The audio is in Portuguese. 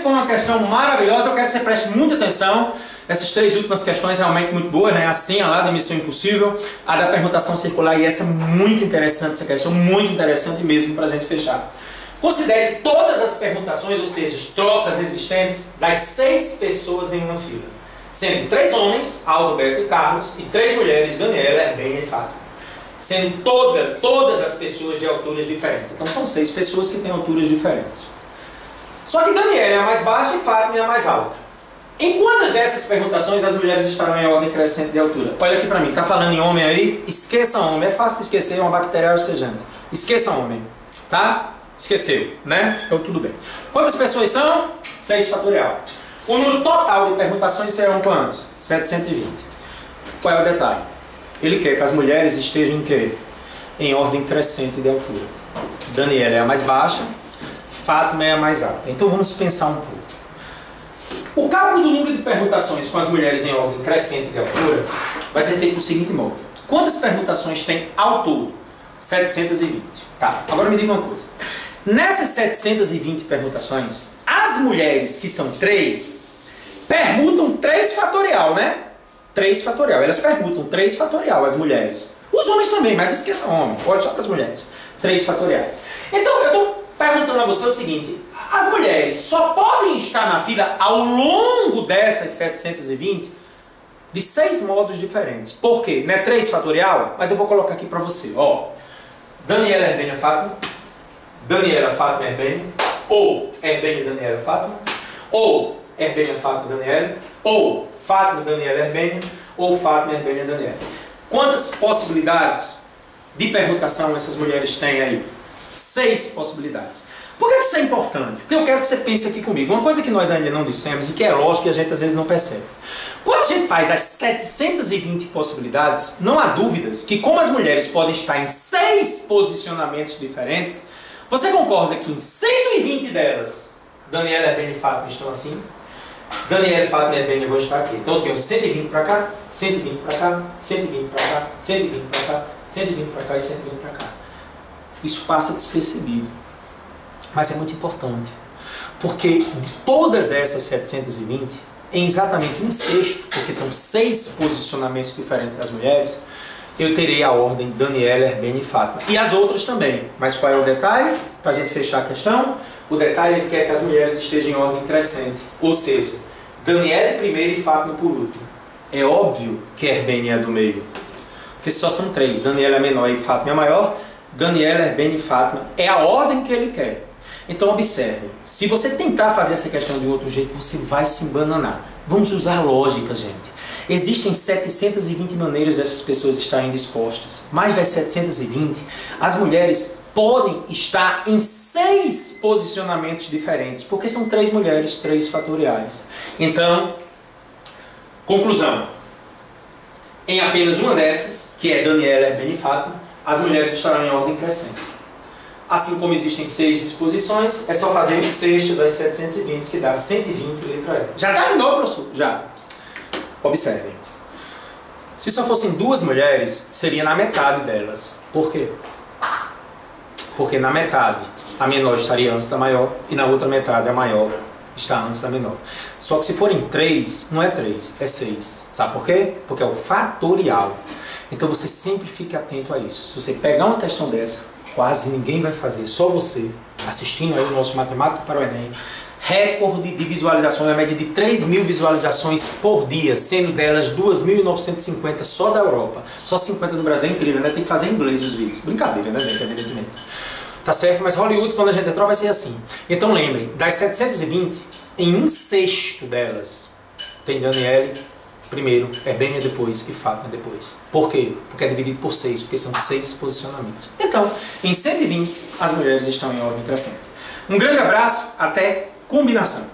ficou uma questão maravilhosa, eu quero que você preste muita atenção. Essas três últimas questões realmente muito boas, né? A senha lá da Missão Impossível, a da permutação circular, e essa é muito interessante, essa questão muito interessante mesmo para a gente fechar. Considere todas as permutações, ou seja, as trocas existentes das 6 pessoas em uma fila, sendo 3 homens, Aldo, e Carlos, e 3 mulheres, Daniela, Herbênia e Fátima. Sendo todas as pessoas de alturas diferentes. Então são 6 pessoas que têm alturas diferentes. Só que Daniela é a mais baixa e Fátima é a mais alta. Em quantas dessas permutações as mulheres estarão em ordem crescente de altura? Olha aqui para mim, tá falando em homem aí? Esqueça homem, é fácil de esquecer, é uma bactéria rastejante. Esqueça homem, tá? Esqueceu, né? Então tudo bem. Quantas pessoas são? 6 fatorial. O número total de permutações serão quantos? 720. Qual é o detalhe? Ele quer que as mulheres estejam em quê? Em ordem crescente de altura. Daniela é a mais baixa, Fátima é a mais alta. Então vamos pensar um pouco. O cálculo do número de permutações com as mulheres em ordem crescente de altura vai ser feito do seguinte modo. Quantas permutações tem ao todo? 720. Tá, agora me diga uma coisa. Nessas 720 permutações, as mulheres, que são 3, permutam 3 fatorial, né? 3 fatorial. Elas permutam 3 fatorial, as mulheres. Os homens também, mas esqueçam homem. Pode só para as mulheres. 3 fatoriais. Então, eu estou perguntando a você o seguinte. As mulheres só podem estar na fila ao longo dessas 720 de 6 modos diferentes. Por quê? Não é 3 fatorial? Mas eu vou colocar aqui para você. Ó, Daniela, Herbênia, Fátima. Daniela, Fátima, Herbênia. Ou Herbênia, Daniela, Fátima. Ou Herbênia, Fátima, Daniela. Ou Fátima, Daniela, Herbênia. Ou Fátima, Herbênia, Daniela. Quantas possibilidades de permutação essas mulheres têm aí? 6 possibilidades. Por que isso é importante? Porque eu quero que você pense aqui comigo. Uma coisa que nós ainda não dissemos e que é lógico que a gente às vezes não percebe. Quando a gente faz as 720 possibilidades, não há dúvidas que como as mulheres podem estar em 6 posicionamentos diferentes, você concorda que em 120 delas, Daniela, Herbênia e Fátima estão assim? Daniela, Fátima e Herbênia vão estar aqui. Então eu tenho 120 para cá, 120 para cá, 120 para cá, 120 para cá, 120 para cá e 120 para cá. Isso passa despercebido. Mas é muito importante, porque de todas essas 720, em exatamente 1/6, porque são 6 posicionamentos diferentes das mulheres, eu terei a ordem Daniela, Herbênia e Fátima. E as outras também. Mas qual é o detalhe? Para a gente fechar a questão, o detalhe é que quer que as mulheres estejam em ordem crescente. Ou seja, Daniela primeiro e Fátima por último. É óbvio que Herbênia é do meio, porque só são 3. Daniela é menor e Fátima é maior. Daniela, Herbênia e Fátima é a ordem que ele quer. Então observe, se você tentar fazer essa questão de outro jeito, você vai se embananar. Vamos usar lógica, gente. Existem 720 maneiras dessas pessoas estarem dispostas. Mais das 720, as mulheres podem estar em 6 posicionamentos diferentes, porque são 3 mulheres, 3 fatoriais. Então, conclusão. Em apenas uma dessas, que é Daniela, Herbênia e Fátima, as mulheres estarão em ordem crescente. Assim como existem 6 disposições, é só fazer 1/6 das 720, que dá 120, letra E. Já terminou, professor? Já. Observem. Se só fossem 2 mulheres, seria na metade delas. Por quê? Porque na metade a menor estaria antes da maior e na outra metade a maior está antes da menor. Só que se forem 3, não é 3, é 6. Sabe por quê? Porque é o fatorial. Então você sempre fique atento a isso. Se você pegar uma questão dessa, quase ninguém vai fazer, só você, assistindo aí o nosso Matemática para o Enem, recorde de visualizações, na média de 3.000 visualizações por dia, sendo delas 2.950 só da Europa. Só 50 do Brasil, é incrível, né? Tem que fazer em inglês os vídeos. Brincadeira, né, gente? Evidentemente. Tá certo? Mas Hollywood, quando a gente entrar, vai ser assim. Então lembrem, das 720, em 1/6 delas, tem Daniele primeiro, Herbênia depois e Fátima depois. Por quê? Porque é dividido por 6, porque são 6 posicionamentos. Então, em 120, as mulheres estão em ordem crescente. Um grande abraço, até combinação.